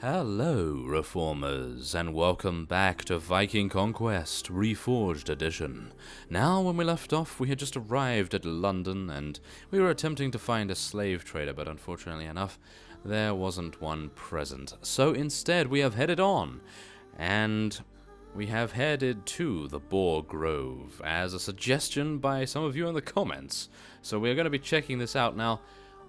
Hello, Reformers, and welcome back to Viking Conquest, Reforged edition. Now, when we left off, we had just arrived at London, and we were attempting to find a slave trader, but unfortunately enough, there wasn't one present. So instead, we have headed on, and we have headed to the Boar Grove, as a suggestion by some of you in the comments. So we're going to be checking this out. Now,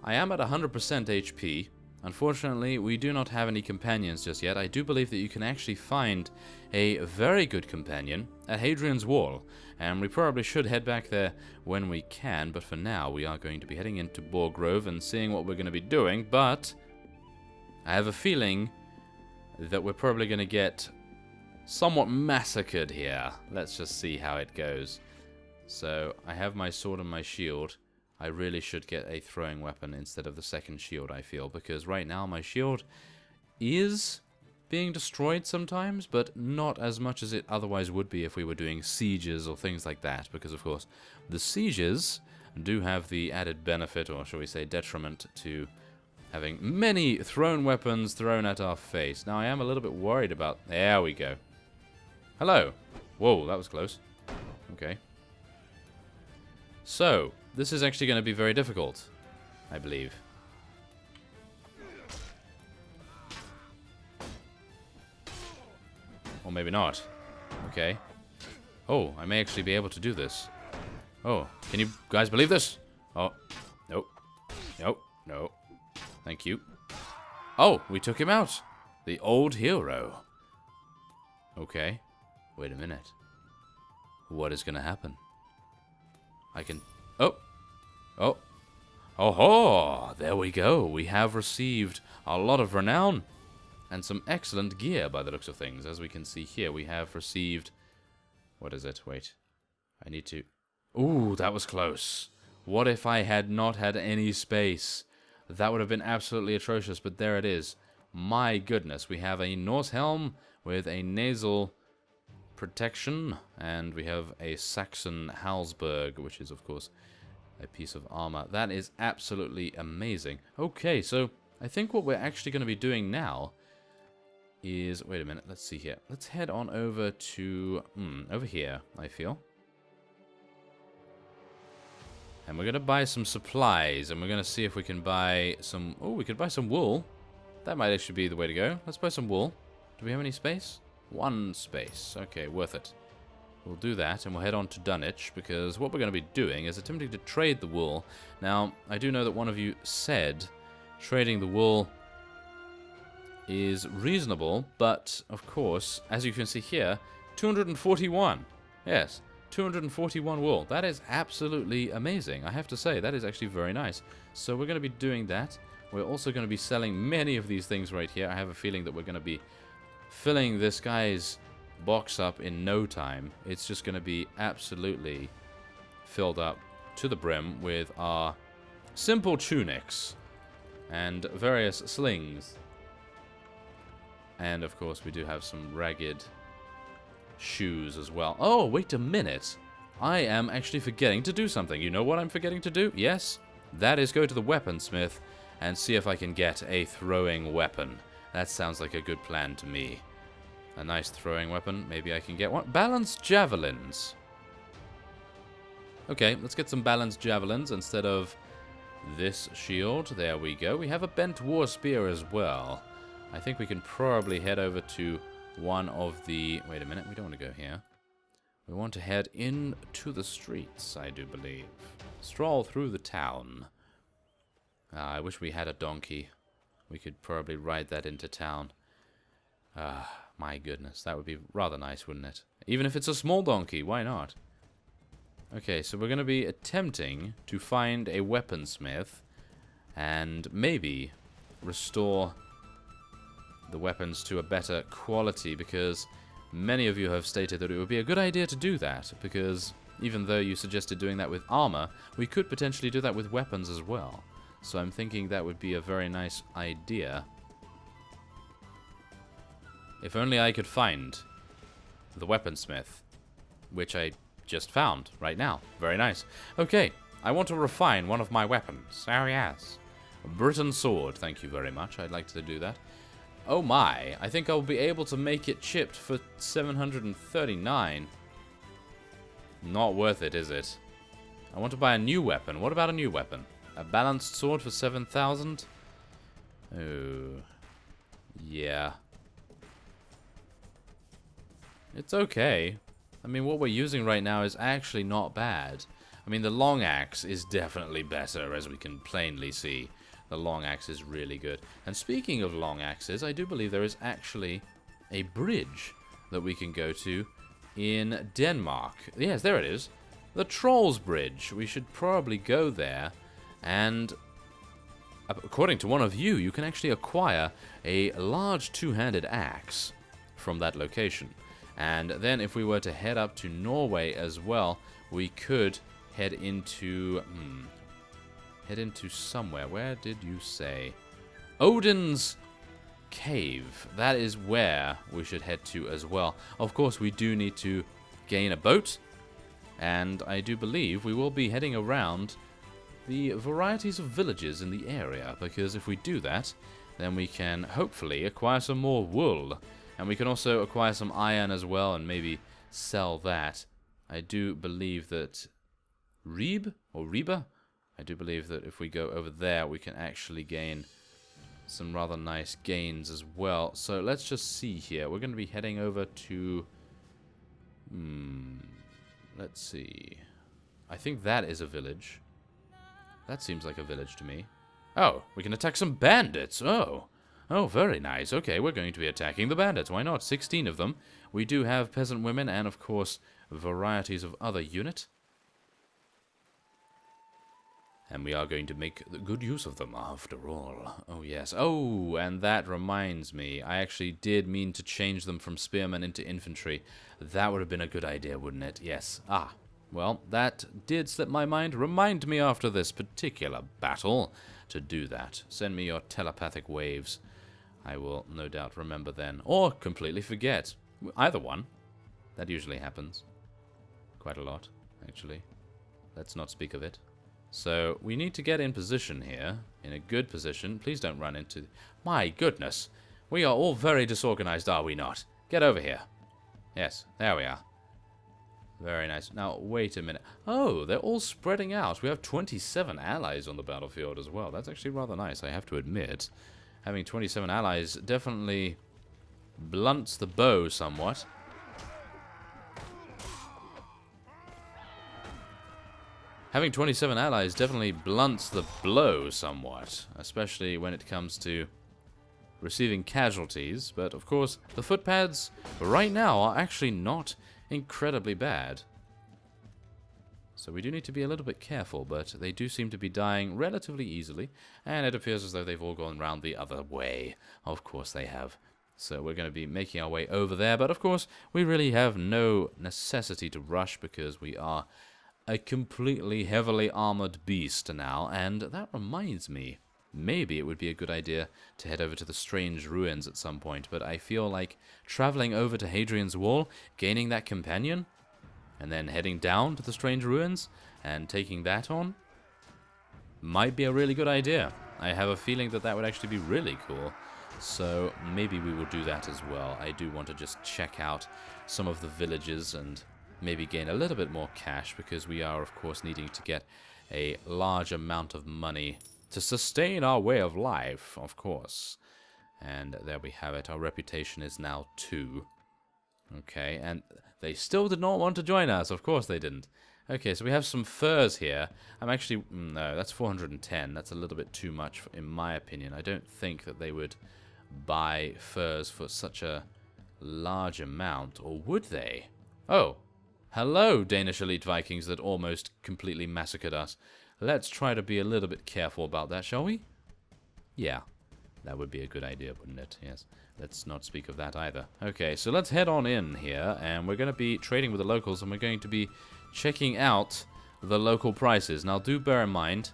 I am at 100% HP. Unfortunately, we do not have any companions just yet. I do believe that you can actually find a very good companion at Hadrian's Wall, and we probably should head back there when we can, but for now we are going to be heading into Boar Grove and seeing what we're going to be doing, but I have a feeling that we're probably going to get somewhat massacred here. Let's just see how it goes. So, I have my sword and my shield. I really should get a throwing weapon instead of the second shield, I feel, because right now my shield is being destroyed sometimes, but not as much as it otherwise would be if we were doing sieges or things like that, because of course the sieges do have the added benefit, or shall we say detriment, to having many thrown weapons thrown at our face. Now I am a little bit worried about... There we go. Hello. Whoa, that was close. Okay. So, this is actually going to be very difficult, I believe. Or maybe not. Okay. Oh, I may actually be able to do this. Oh, can you guys believe this? Oh, nope. Nope, no. Thank you. Oh, we took him out. The old hero. Okay. Wait a minute. What is going to happen? I can... Oh! Oh! Oh-ho! There we go. We have received a lot of renown and some excellent gear by the looks of things. As we can see here, we have received... What is it? Wait. I need to... Ooh, that was close. What if I had not had any space? That would have been absolutely atrocious, but there it is. My goodness, we have a Norse helm with a nasal protection, and we have a Saxon Halsberg, which is, of course, a piece of armor. That is absolutely amazing. Okay, so I think what we're actually going to be doing now is... Wait a minute, let's see here. Let's head on over to... over here, I feel. And we're going to buy some supplies, and we're going to see if we can buy some... Oh, we could buy some wool. That might actually be the way to go. Let's buy some wool. Do we have any space? One space. Okay, worth it. We'll do that, and we'll head on to Dunwich, because what we're going to be doing is attempting to trade the wool. Now, I do know that one of you said trading the wool is reasonable, but, of course, as you can see here, 241. Yes, 241 wool. That is absolutely amazing. I have to say, that is actually very nice. So we're going to be doing that. We're also going to be selling many of these things right here. I have a feeling that we're going to be filling this guy's box up in no time. It's just going to be absolutely filled up to the brim with our simple tunics and various slings. And of course we do have some ragged shoes as well. Oh, wait a minute. I am actually forgetting to do something. You know what I'm forgetting to do? Yes, that is go to the weaponsmith and see if I can get a throwing weapon. That sounds like a good plan to me. A nice throwing weapon. Maybe I can get one. Balanced javelins. Okay, let's get some balanced javelins instead of this shield. There we go. We have a bent war spear as well. I think we can probably head over to one of the... Wait a minute, we don't want to go here. We want to head into the streets, I do believe. Stroll through the town. I wish we had a donkey. We could probably ride that into town. My goodness, that would be rather nice, wouldn't it? Even if it's a small donkey, why not? Okay, so we're going to be attempting to find a weaponsmith and maybe restore the weapons to a better quality, because many of you have stated that it would be a good idea to do that, because even though you suggested doing that with armor, we could potentially do that with weapons as well. So I'm thinking that would be a very nice idea. If only I could find the weaponsmith, which I just found right now. Very nice. Okay, I want to refine one of my weapons. Oh yes. A Britain sword, thank you very much. I'd like to do that. Oh my, I think I'll be able to make it chipped for 739. Not worth it, is it? I want to buy a new weapon. What about a new weapon? A balanced sword for 7,000? Oh. Yeah. It's okay. I mean, what we're using right now is actually not bad. I mean, the long axe is definitely better, as we can plainly see. The long axe is really good. And speaking of long axes, I do believe there is actually a bridge that we can go to in Denmark. Yes, there it is. The Trolls Bridge. We should probably go there. And according to one of you, you can actually acquire a large two-handed axe from that location. And then if we were to head up to Norway as well, we could head into... head into somewhere. Where did you say? Odin's Cave. That is where we should head to as well. Of course, we do need to gain a boat. And I do believe we will be heading around the varieties of villages in the area. Because if we do that, then we can hopefully acquire some more wool. And we can also acquire some iron as well and maybe sell that. I do believe that Reba? I do believe that if we go over there, we can actually gain some rather nice gains as well. So let's just see here. We're going to be heading over to... let's see. I think that is a village. That seems like a village to me. Oh, we can attack some bandits. Oh, very nice. Okay, we're going to be attacking the bandits. Why not? 16 of them. We do have peasant women and, of course, varieties of other unit. And we are going to make good use of them, after all. Oh, yes. Oh, and that reminds me. I actually did mean to change them from spearmen into infantry. That would have been a good idea, wouldn't it? Yes. Ah, well, that did slip my mind. Remind me after this particular battle to do that. Send me your telepathic waves. I will no doubt remember then. Or completely forget. Either one. That usually happens. Quite a lot, actually. Let's not speak of it. So, we need to get in position here, in a good position. Please don't run into... My goodness! We are all very disorganized, are we not? Get over here. Yes, there we are. Very nice. Now, wait a minute. Oh, they're all spreading out. We have 27 allies on the battlefield as well. That's actually rather nice, I have to admit. Having 27 allies definitely blunts the bow somewhat. Having 27 allies definitely blunts the blow somewhat, especially when it comes to receiving casualties. But, of course, the footpads right now are actually not incredibly bad. So we do need to be a little bit careful, but they do seem to be dying relatively easily, and it appears as though they've all gone round the other way. Of course they have. So we're going to be making our way over there, but of course we really have no necessity to rush because we are a completely heavily armored beast now, and that reminds me, maybe it would be a good idea to head over to the Strange Ruins at some point, but I feel like traveling over to Hadrian's Wall, gaining that companion, and then heading down to the Strange Ruins and taking that on might be a really good idea. I have a feeling that that would actually be really cool, so maybe we will do that as well. I do want to just check out some of the villages and maybe gain a little bit more cash, because we are, of course, needing to get a large amount of money to sustain our way of life, of course. And there we have it. Our reputation is now 2. Okay, and they still did not want to join us. Of course they didn't. Okay, so we have some furs here. I'm actually... No, that's 410. That's a little bit too much, in my opinion. I don't think that they would buy furs for such a large amount. Or would they? Oh, hello, Danish elite Vikings that almost completely massacred us. Let's try to be a little bit careful about that, shall we? Yeah, that would be a good idea, wouldn't it? Yes, let's not speak of that either. Okay, so let's head on in here, and we're going to be trading with the locals, and we're going to be checking out the local prices. Now, do bear in mind,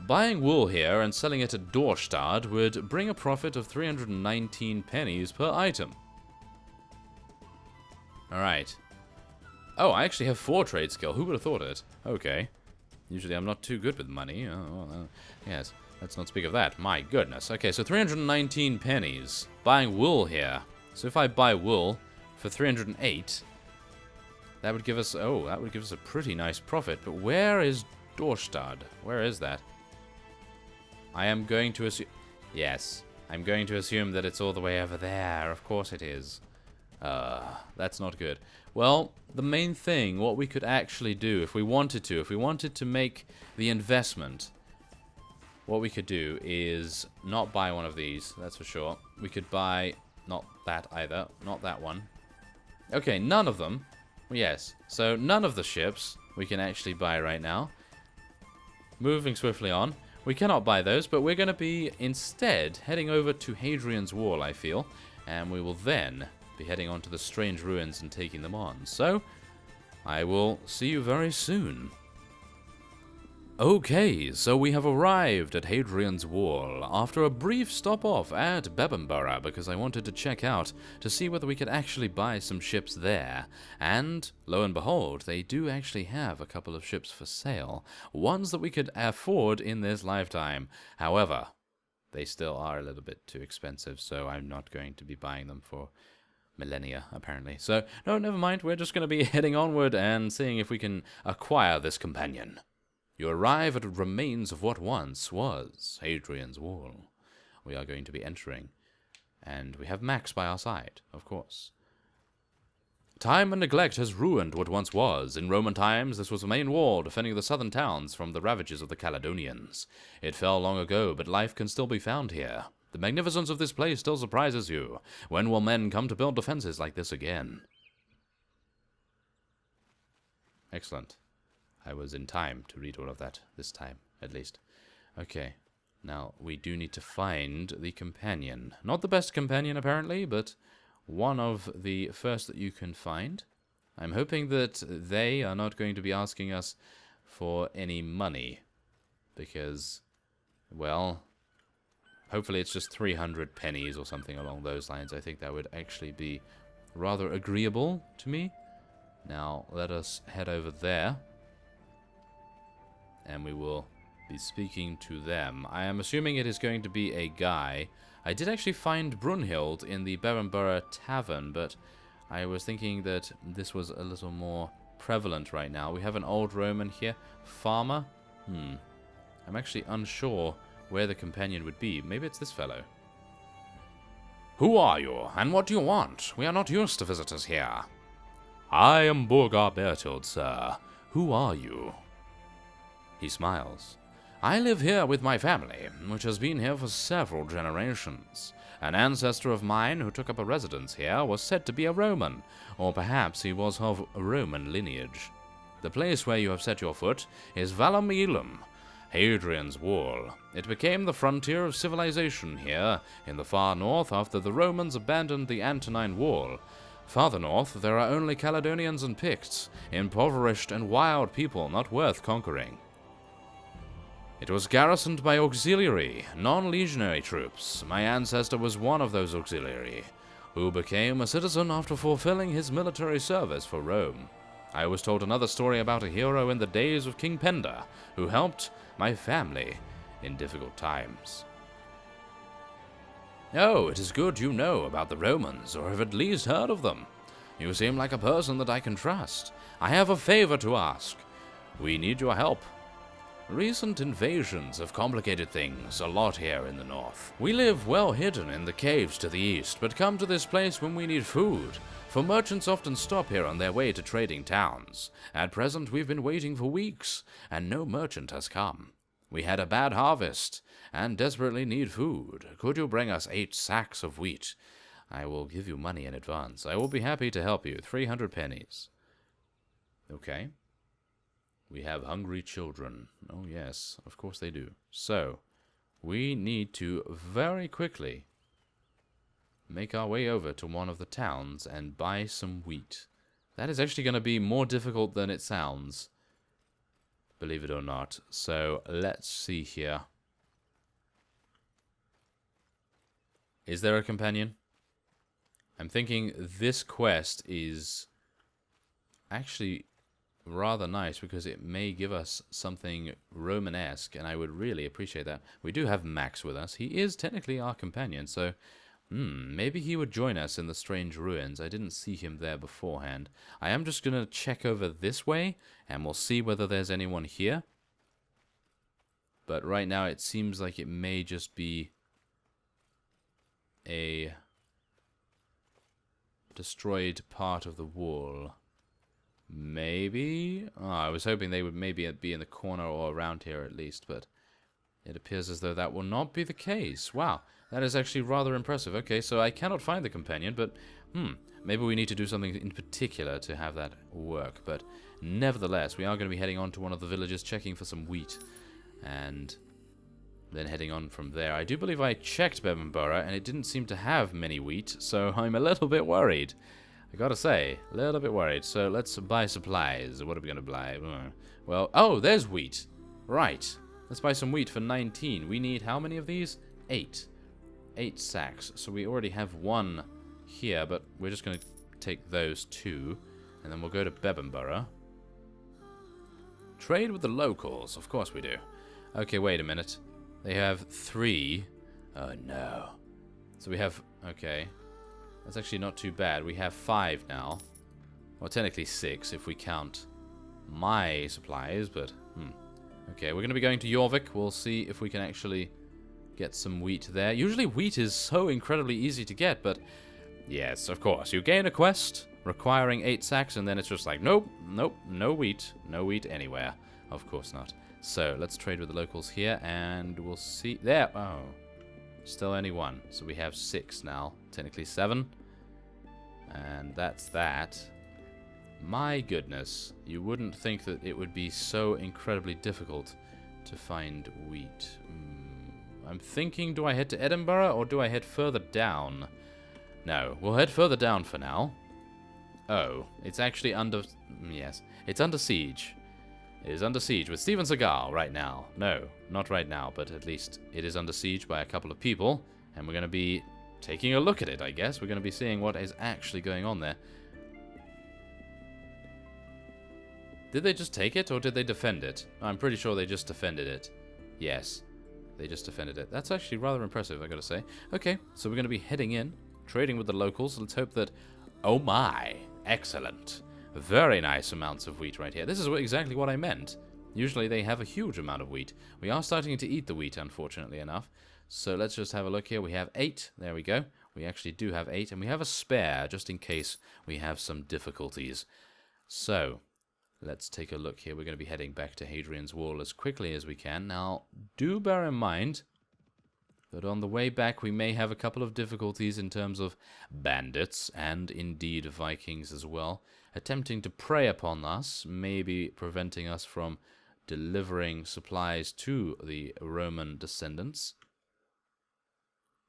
buying wool here and selling it at Dorstad would bring a profit of 319 pennies per item. Alright. Oh, I actually have 4 trade skill. Who would have thought it? Okay. Usually I'm not too good with money. Yes, let's not speak of that. My goodness. Okay, so 319 pennies. Buying wool here. So if I buy wool for 308, that would give us... Oh, that would give us a pretty nice profit. But where is Dorstad? Where is that? I am going to assume... Yes, I'm going to assume that it's all the way over there. Of course it is. That's not good. Well, the main thing, what we could actually do, if we wanted to make the investment, what we could do is not buy one of these, that's for sure. We could buy, not that either, not that one. Okay, none of them. Yes, so none of the ships we can actually buy right now. Moving swiftly on. We cannot buy those, but we're going to be instead heading over to Hadrian's Wall, I feel. And we will then be heading on to the strange ruins and taking them on. So, I will see you very soon. Okay, so we have arrived at Hadrian's Wall after a brief stop off at Bebbanborough because I wanted to check out to see whether we could actually buy some ships there. And lo and behold, they do actually have a couple of ships for sale, ones that we could afford in this lifetime. However, they still are a little bit too expensive, so I'm not going to be buying them for millennia, apparently. So, no, never mind, we're just going to be heading onward and seeing if we can acquire this companion. You arrive at remains of what once was Hadrian's Wall. We are going to be entering, and we have Max by our side, of course. Time and neglect has ruined what once was. In Roman times, this was the main wall defending the southern towns from the ravages of the Caledonians. It fell long ago, but life can still be found here. The magnificence of this place still surprises you. When will men come to build defenses like this again? Excellent. I was in time to read all of that, this time, at least. Okay, now we do need to find the companion. Not the best companion, apparently, but one of the first that you can find. I'm hoping that they are not going to be asking us for any money, because, well, hopefully it's just 300 pennies or something along those lines. I think that would actually be rather agreeable to me. Now, let us head over there, and we will be speaking to them. I am assuming it is going to be a guy. I did actually find Brunhild in the Bebbanborough Tavern, but I was thinking that this was a little more prevalent right now. We have an old Roman here. Farmer? I'm actually unsure where the companion would be. Maybe it's this fellow. Who are you, and what do you want? We are not used to visitors here. I am Bogart Berthold, sir. Who are you? He smiles. I live here with my family, which has been here for several generations. An ancestor of mine who took up a residence here was said to be a Roman, or perhaps he was of Roman lineage. The place where you have set your foot is Valomilum, Hadrian's Wall. It became the frontier of civilization here in the far north after the Romans abandoned the Antonine Wall. Farther north, there are only Caledonians and Picts, impoverished and wild people not worth conquering. It was garrisoned by auxiliary, non-legionary troops. My ancestor was one of those auxiliary, who became a citizen after fulfilling his military service for Rome. I was told another story about a hero in the days of King Penda, who helped my family in difficult times. Oh, it is good you know about the Romans, or have at least heard of them. You seem like a person that I can trust. I have a favor to ask. We need your help. Recent invasions have complicated things a lot here in the north. We live well hidden in the caves to the east, but come to this place when we need food, for merchants often stop here on their way to trading towns. At present, we've been waiting for weeks, and no merchant has come. We had a bad harvest, and desperately need food. Could you bring us 8 sacks of wheat? I will give you money in advance. I will be happy to help you. 300 pennies. Okay. We have hungry children. Oh, yes, of course they do. So, we need to very quickly make our way over to one of the towns and buy some wheat. That is actually going to be more difficult than it sounds, believe it or not. So, let's see here. Is there a companion? I'm thinking this quest is actually rather nice because it may give us something Romanesque, and I would really appreciate that. We do have Max with us. He is technically our companion, so maybe he would join us in the strange ruins. I didn't see him there beforehand. I am just going to check over this way, and we'll see whether there's anyone here. But right now it seems like it may just be a destroyed part of the wall. Maybe? Oh, I was hoping they would maybe be in the corner or around here at least, but it appears as though that will not be the case. Wow, that is actually rather impressive. Okay, so I cannot find the companion, but maybe we need to do something in particular to have that work. But nevertheless, we are going to be heading on to one of the villages, checking for some wheat, and then heading on from there. I do believe I checked Bebbanborough, and it didn't seem to have many wheat, so I'm a little bit worried. I gotta say, a little bit worried. So let's buy supplies. What are we gonna buy? Well, oh, there's wheat. Right. Let's buy some wheat for 19. We need how many of these? 8. 8 sacks. So we already have 1 here, but we're just gonna take those 2, and then we'll go to Bebbanborough. Trade with the locals. Of course we do. Okay, wait a minute. They have 3. Oh no. So we have... Okay. That's actually not too bad. We have 5 now. Well, technically 6 if we count my supplies, but... Okay, we're going to be going to Jorvik. We'll see if we can actually get some wheat there. Usually wheat is so incredibly easy to get, but... Yes, of course. You gain a quest requiring 8 sacks, and then it's just like, nope, nope, no wheat anywhere. Of course not. So, let's trade with the locals here, and we'll see... There! Oh... Still only 1, so we have 6 now. Technically 7. And that's that. My goodness, you wouldn't think that it would be so incredibly difficult to find wheat. I'm thinking, do I head to Edinburgh or do I head further down? No, we'll head further down for now. Oh, it's actually under... Yes, it's under siege. It is under siege with Steven Seagal right now. No, not right now, but at least it is under siege by a couple of people. And we're going to be taking a look at it, I guess. We're going to be seeing what is actually going on there. Did they just take it, or did they defend it? I'm pretty sure they just defended it. Yes, they just defended it. That's actually rather impressive, I gotta say. Okay, so we're going to be heading in, trading with the locals. Let's hope that... Oh my, excellent. Very nice amounts of wheat right here. This is exactly what I meant. Usually they have a huge amount of wheat. We are starting to eat the wheat, unfortunately enough. So let's just have a look here. We have 8. There we go. We actually do have 8. And we have a spare, just in case we have some difficulties. So, let's take a look here. We're going to be heading back to Hadrian's Wall as quickly as we can. Now, do bear in mind that on the way back we may have a couple of difficulties in terms of bandits, and indeed Vikings as well, attempting to prey upon us, maybe preventing us from delivering supplies to the Roman descendants.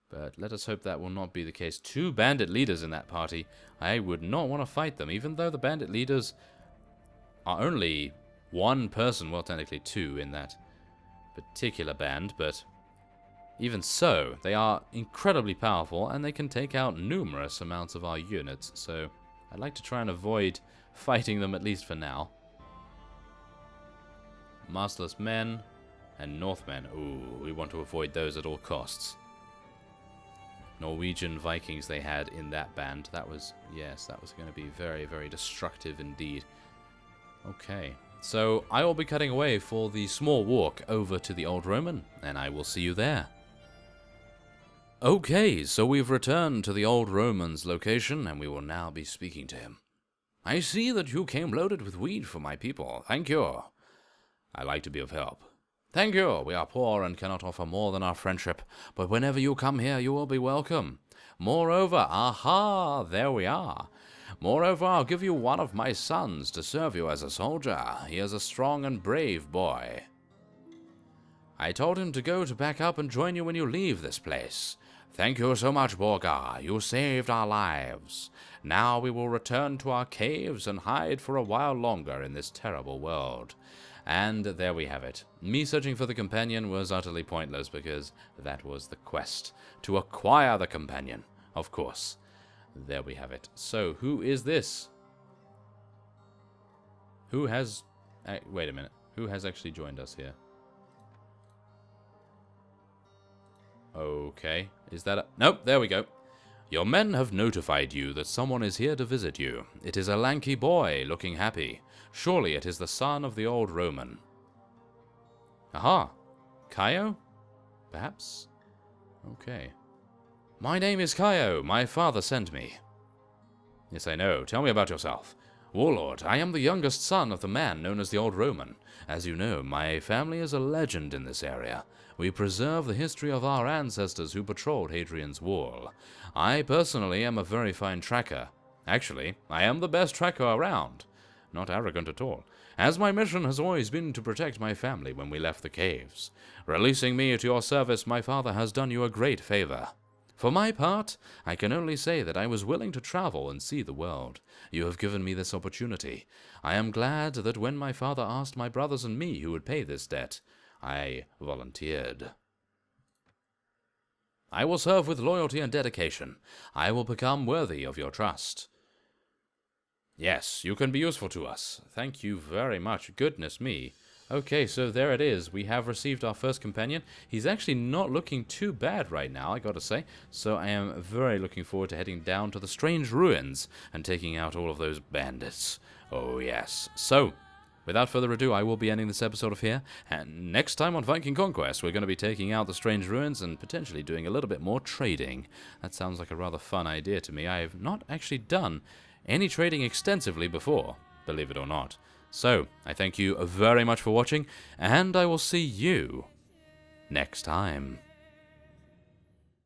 But let us hope that will not be the case. 2 bandit leaders in that party. I would not want to fight them, even though the bandit leaders are only 1 person, well, technically 2 in that particular band, but even so, they are incredibly powerful, and they can take out numerous amounts of our units, so I'd like to try and avoid fighting them, at least for now. Masterless men and Northmen. Ooh, we want to avoid those at all costs. Norwegian Vikings they had in that band. That was, yes, that was going to be very, very destructive indeed. Okay, so I will be cutting away for the small walk over to the Old Roman, and I will see you there. Okay, so we've returned to the Old Roman's location, and we will now be speaking to him. I see that you came loaded with wheat for my people. Thank you. I like to be of help. Thank you. We are poor and cannot offer more than our friendship, but whenever you come here, you will be welcome. Moreover, aha, there we are. Moreover, I'll give you one of my sons to serve you as a soldier. He is a strong and brave boy. I told him to go to back up and join you when you leave this place. Thank you so much, Bogart. You saved our lives. Now we will return to our caves and hide for a while longer in this terrible world. And there we have it. Me searching for the companion was utterly pointless because that was the quest. To acquire the companion, of course. There we have it. So, who is this? Who has... wait a minute. Who has actually joined us here? Okay. Is that a... Nope, there we go. Your men have notified you that someone is here to visit you. It is a lanky boy, looking happy. Surely it is the son of the old Roman. Aha. Kaio? Perhaps? Okay. My name is Kaio. My father sent me. Yes, I know. Tell me about yourself. Warlord, I am the youngest son of the man known as the Old Roman. As you know, my family is a legend in this area. We preserve the history of our ancestors who patrolled Hadrian's Wall. I personally am a very fine tracker. Actually, I am the best tracker around. Not arrogant at all, as my mission has always been to protect my family when we left the caves. Releasing me to your service, my father has done you a great favor. For my part, I can only say that I was willing to travel and see the world. You have given me this opportunity. I am glad that when my father asked my brothers and me who would pay this debt, I volunteered. I will serve with loyalty and dedication. I will become worthy of your trust. Yes, you can be useful to us. Thank you very much. Goodness me. Okay, so there it is. We have received our first companion. He's actually not looking too bad right now, I gotta say. So I am very looking forward to heading down to the strange ruins and taking out all of those bandits. Oh yes. So, without further ado, I will be ending this episode of here. And next time on Viking Conquest, we're going to be taking out the strange ruins and potentially doing a little bit more trading. That sounds like a rather fun idea to me. I have not actually done any trading extensively before, believe it or not. So, I thank you very much for watching, and I will see you next time.